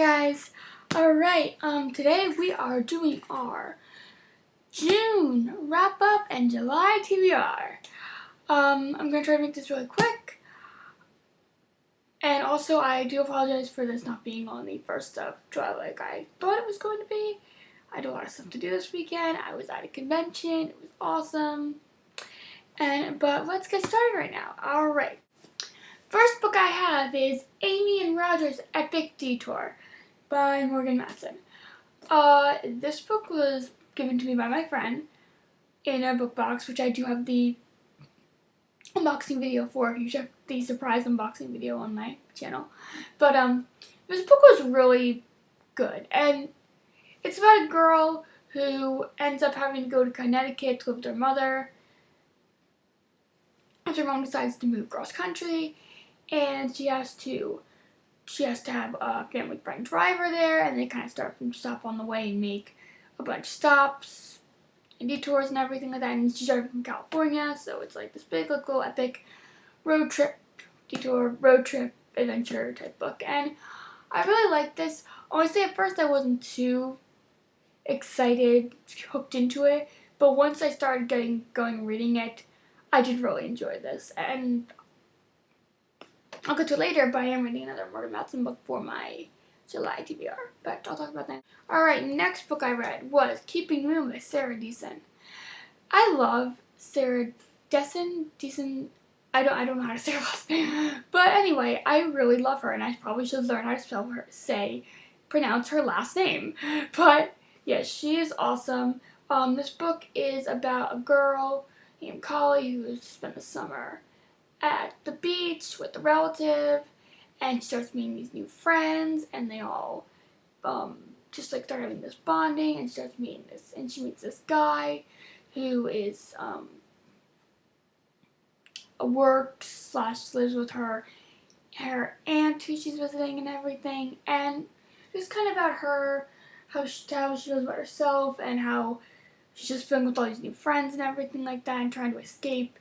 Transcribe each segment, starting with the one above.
guys. Alright, today we are doing our June wrap up and July TBR. I'm gonna try to make this really quick. And also I do apologize for this not being on the 1st of July like I thought it was going to be. I had a lot of stuff to do this weekend. I was at a convention. It was awesome. But let's get started right now. Alright. First book I have is Amy and Roger's Epic Detour by Morgan Matson. This book was given to me by my friend in a book box, which I do have the unboxing video for if you check the surprise unboxing video on my channel. But this book was really good, and it's about a girl who ends up having to go to Connecticut to live with her mother after her mom decides to move cross country, and she has to have a family friend driver there, and they kind of stop on the way and make a bunch of stops and detours and everything like that. And she's driving from California, so it's like this big, like, little epic road trip adventure type book. And I really like this. Honestly, at first I wasn't too excited, hooked into it, but once I started going reading it, I did really enjoy this. And I'll get to it later, but I am reading another Morgan Matson book for my July TBR, but I'll talk about that. Alright, next book I read was Keeping Room by Sarah Deason. I love Sarah Deason. I don't know how to say her last name. But anyway, I really love her, and I probably should learn how to pronounce her last name. But yeah, she is awesome. This book is about a girl named Collie who spent the summer at the beach with a relative, and she starts meeting these new friends, and they all just like start having this bonding, and she meets this guy who is lives with her aunt who she's visiting and everything, and it's kind of about her, how she feels about herself, and how she's just feeling with all these new friends and everything like that, and trying to escape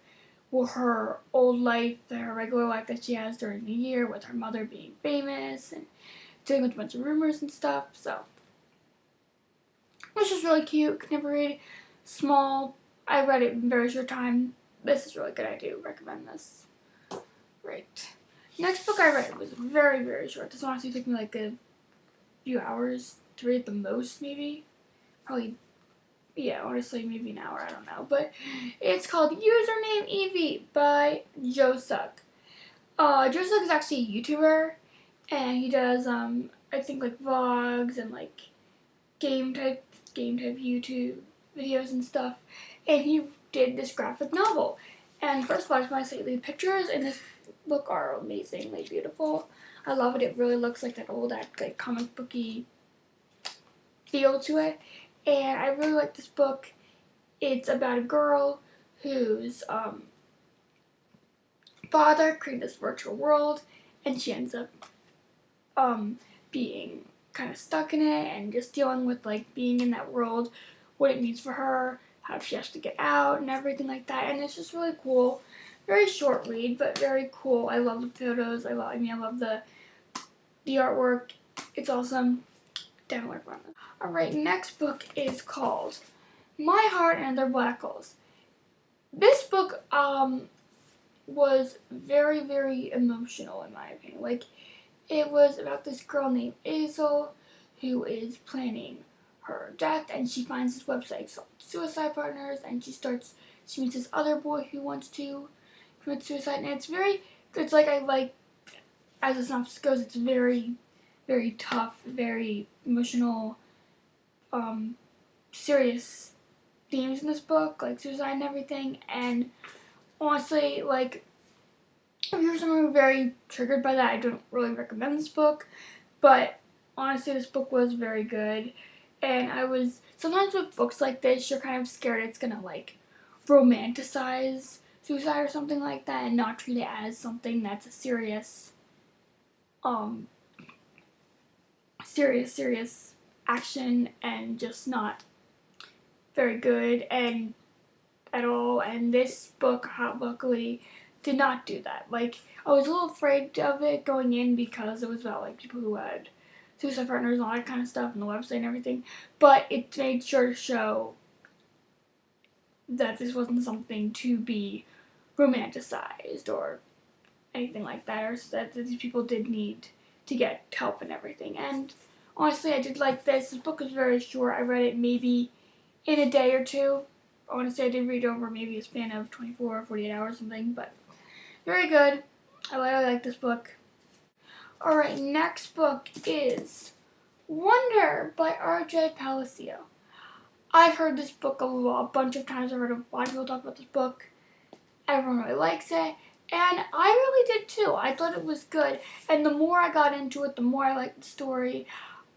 her old life, her regular life that she has during the year with her mother being famous and dealing with a bunch of rumors and stuff. So this is really cute. Could never read. Small. I read it in a very short time. This is really good. I do recommend this. Right. Next book I read was very, very short. This honestly took me like a few hours to read the most, maybe. Probably. Yeah, honestly, maybe an hour, I don't know. But it's called Username Youve by Joe Suck. Joe Suck is actually a YouTuber, and he does, I think, like, vlogs and, like, game type YouTube videos and stuff. And he did this graphic novel. And first of all, I just want to say the pictures in this book are amazingly beautiful. I love it. It really looks like that old, like, comic booky feel to it. And I really like this book. It's about a girl whose father created this virtual world, and she ends up being kind of stuck in it and just dealing with, like, being in that world, what it means for her, how she has to get out and everything like that. And it's just really cool. Very short read, but very cool. I love the photos. I love the artwork. It's awesome. Definitely recommend it. Alright, next book is called My Heart and Other Black Holes. This book was very, very emotional in my opinion. Like, it was about this girl named Azel who is planning her death, and she finds this website called Suicide Partners, and she meets this other boy who wants to commit suicide, and as the synopsis goes, it's very, very tough, very emotional, serious themes in this book, like suicide and everything. And honestly, like, if you're someone who's very triggered by that, I don't really recommend this book. But honestly, this book was very good. And sometimes with books like this, you're kind of scared it's gonna, like, romanticize suicide or something like that, and not treat it as something that's a serious action, and just not very good and at all. And this book, luckily, did not do that. Like, I was a little afraid of it going in because it was about, like, people who had suicide partners and all that kind of stuff and the website and everything, but it made sure to show that this wasn't something to be romanticized or anything like that, or that these people did need to get help and everything. And honestly, I did like this. This book is very short. I read it maybe in a day or two. Honestly, I did read over maybe a span of 24 or 48 hours or something, but very good. I really like this book. Alright, next book is Wonder by R.J. Palacio. I've heard this book a bunch of times. I've heard a lot of people talk about this book. Everyone really likes it. And I really did too. I thought it was good. And the more I got into it, the more I liked the story.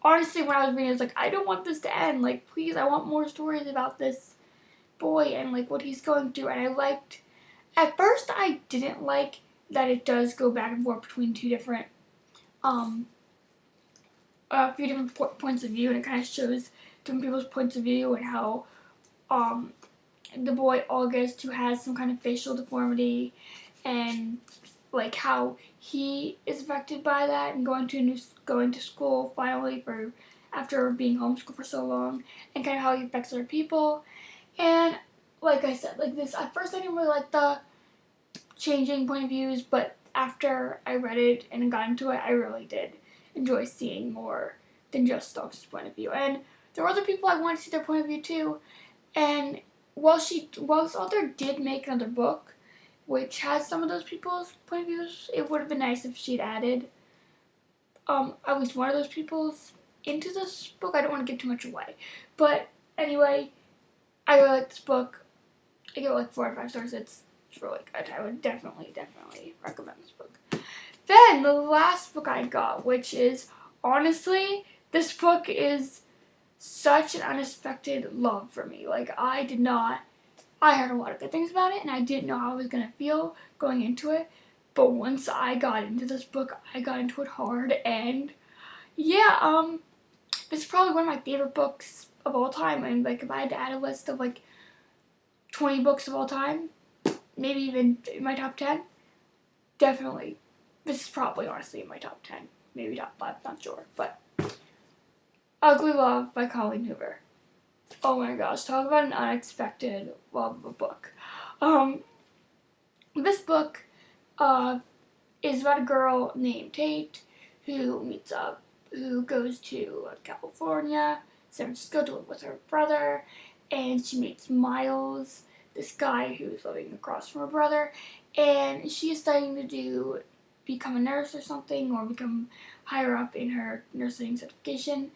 Honestly, when I was reading, I was like, I don't want this to end. Like, please, I want more stories about this boy and, like, what he's going through. And I liked, at first, I didn't like that it does go back and forth between two different, a few different points of view. And it kind of shows different people's points of view and how, the boy August, who has some kind of facial deformity, and like how he is affected by that and going to school finally for after being homeschooled for so long, and kind of how he affects other people. And like I said, like this at first I didn't really like the changing point of views, but after I read it and got into it, I really did enjoy seeing more than just August's point of view. And there were other people I wanted to see their point of view too. And while this author did make another book which has some of those people's point of views, it would have been nice if she'd added at least one of those people's into this book. I don't want to give too much away. But anyway, I really like this book. I give it like 4 out of 5 stars. It's really good. I would definitely recommend this book. Then the last book I got, which is, honestly, this book is such an unexpected love for me. Like, I heard a lot of good things about it, and I didn't know how I was going to feel going into it. But once I got into this book, I got into it hard, and yeah, this is probably one of my favorite books of all time. And like, if I had to add a list of like 20 books of all time, maybe even in my top 10, definitely, this is probably honestly in my top 10, maybe top 5, not sure, but Ugly Love by Colleen Hoover. Oh my gosh, talk about an unexpected love of a book. This book is about a girl named Tate who goes to California, San Francisco to live with her brother, and she meets Miles, this guy who's living across from her brother, and she is studying to become a nurse or something, or become higher up in her nursing certification,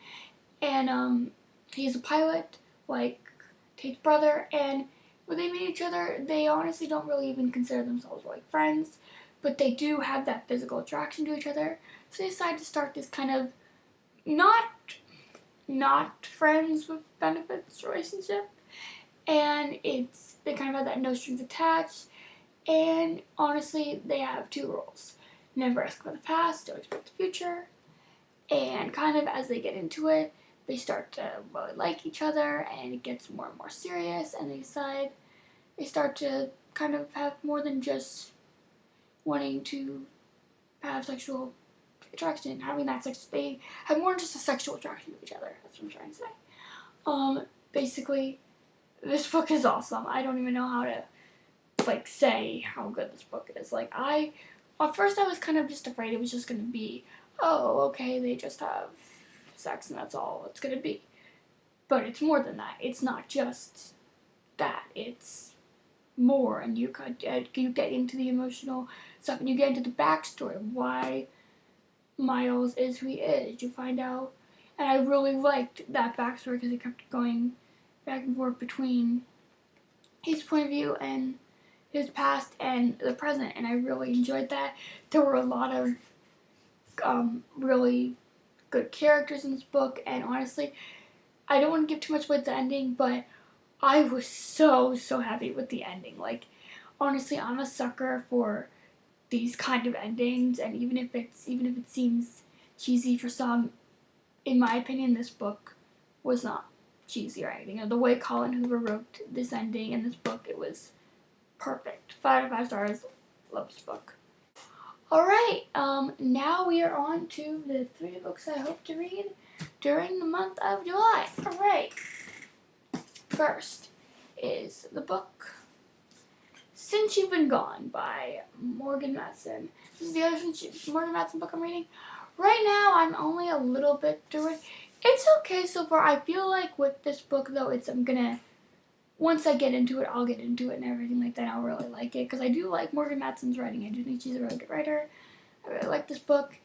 and he's a pilot, like Tate's brother, and when they meet each other, they honestly don't really even consider themselves like friends, but they do have that physical attraction to each other, so they decide to start this kind of not friends with benefits relationship, and they kind of have that no strings attached, and honestly, they have 2 rules. Never ask about the past, don't expect the future, and kind of as they get into it, they start to really like each other, and it gets more and more serious, and they start to kind of have more than just wanting to have sexual attraction, having that sex. They have more than just a sexual attraction to each other. That's what I'm trying to say. Basically, this book is awesome. I don't even know how to like say how good this book is. Like, at first I was kind of just afraid it was just gonna be, oh, okay, they just have sex and that's all it's gonna be. But it's more than that. It's not just that. It's more, and you get into the emotional stuff, and you get into the backstory of why Miles is who he is. You find out, and I really liked that backstory because it kept going back and forth between his point of view and his past and the present, and I really enjoyed that. There were a lot of really good characters in this book, and honestly, I don't want to give too much away with the ending, but I was so happy with the ending. Like, honestly, I'm a sucker for these kind of endings, and even if it seems cheesy for some, in my opinion, this book was not cheesy or anything. You know, the way Colleen Hoover wrote this ending in this book, it was perfect. 5 out of 5 stars. Love this book. Alright, now we are on to the 3 books I hope to read during the month of July. Alright, first is the book Since You've Been Gone by Morgan Matson. This is the other Morgan Matson book I'm reading. Right now, I'm only a little bit through it. It's okay so far. I feel like with this book, though, once I get into it, I'll get into it and everything like that. I'll really like it because I do like Morgan Matson's writing. I do think she's a really good writer. I really like this book,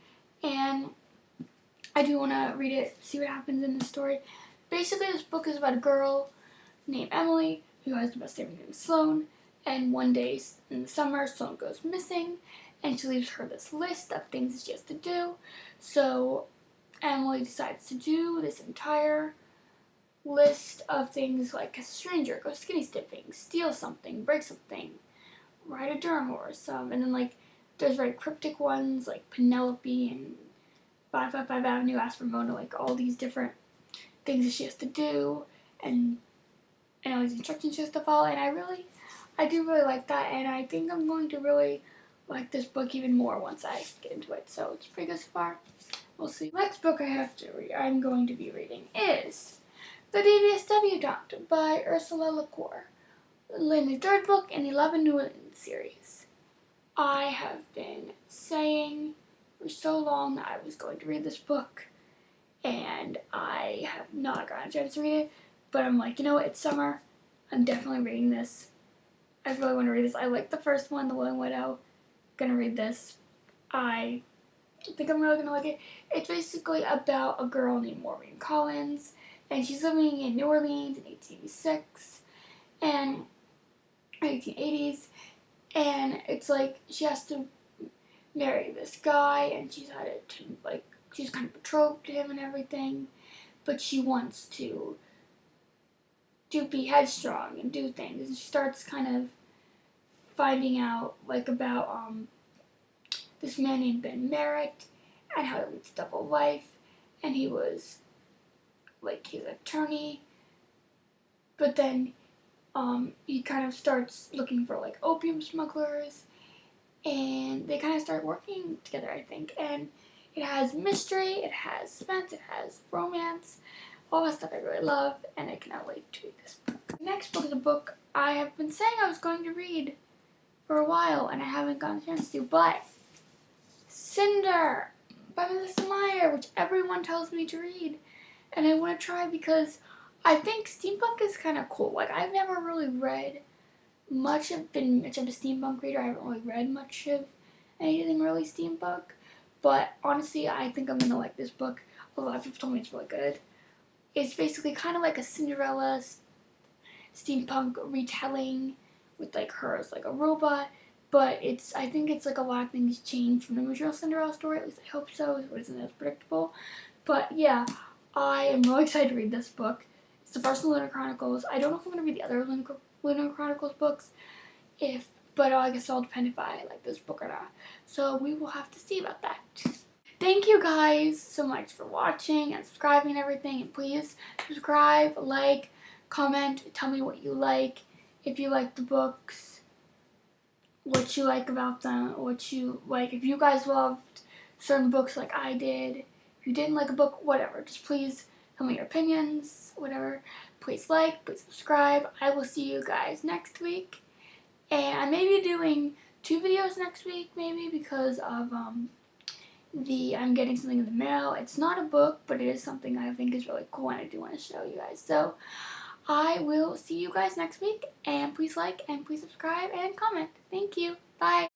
and I do want to read it, see what happens in the story. Basically, this book is about a girl named Emily who has the best friend named Sloane, and one day in the summer, Sloane goes missing, and she leaves her this list of things that she has to do. So Emily decides to do this entire list of things like kiss a stranger, go skinny dipping, steal something, break something, ride a drum horse, and then like there's very cryptic ones like Penelope and 555 Avenue ask for Mona, like all these different things that she has to do and all these instructions she has to follow, and I do really like that, and I think I'm going to really like this book even more once I get into it, so it's pretty good so far. We'll see. Next book I'm going to be reading is The Devious Debutante by Ursula Le Cour, the 3rd book in the 11 New Orleans series. I have been saying for so long that I was going to read this book, and I have not gotten a chance to read it, but I'm like, you know what, it's summer, I'm definitely reading this. I really want to read this. I like the first one, The Willing Widow. Gonna read this. I think I'm really gonna like it. It's basically about a girl named Maureen Collins, and she's living in New Orleans in 1886 and 1880s, and it's like she has to marry this guy, and she's kind of betrothed to him and everything, but she wants to be headstrong and do things, and she starts kind of finding out like about this man named Ben Merritt and how he leads a double life, and he was like he's an attorney, but then he kind of starts looking for like opium smugglers, and they kind of start working together, I think, and it has mystery, it has suspense, it has romance, all that stuff I really love, and I cannot wait to read this book. The next book is a book I have been saying I was going to read for a while, and I haven't gotten a chance to, but Cinder by Melissa Meyer, which everyone tells me to read, and I want to try because I think steampunk is kind of cool. Like, I've never really read been much of a steampunk reader. I haven't really read much of anything really steampunk, but honestly, I think I'm gonna like this book. A lot of people told me it's really good. It's basically kind of like a Cinderella steampunk retelling with like her as like a robot, but I think it's like a lot of things changed from the original Cinderella story, at least I hope so, so it isn't as predictable. But yeah, I am really excited to read this book. It's the first Lunar Chronicles. I don't know if I'm going to read the other Lunar Chronicles books, but I guess it'll depend if I like this book or not. So we will have to see about that. Thank you guys so much for watching and subscribing and everything, and please subscribe, like, comment, tell me what you like, if you like the books, what you like about them, what you like, if you guys loved certain books like I did, if you didn't like a book, whatever, just please tell me your opinions, whatever. Please like, please subscribe. I will see you guys next week, and I may be doing 2 videos next week, maybe, because of I'm getting something in the mail. It's not a book, but it is something I think is really cool, and I do want to show you guys. So I will see you guys next week, and please like and please subscribe and comment. Thank you. Bye.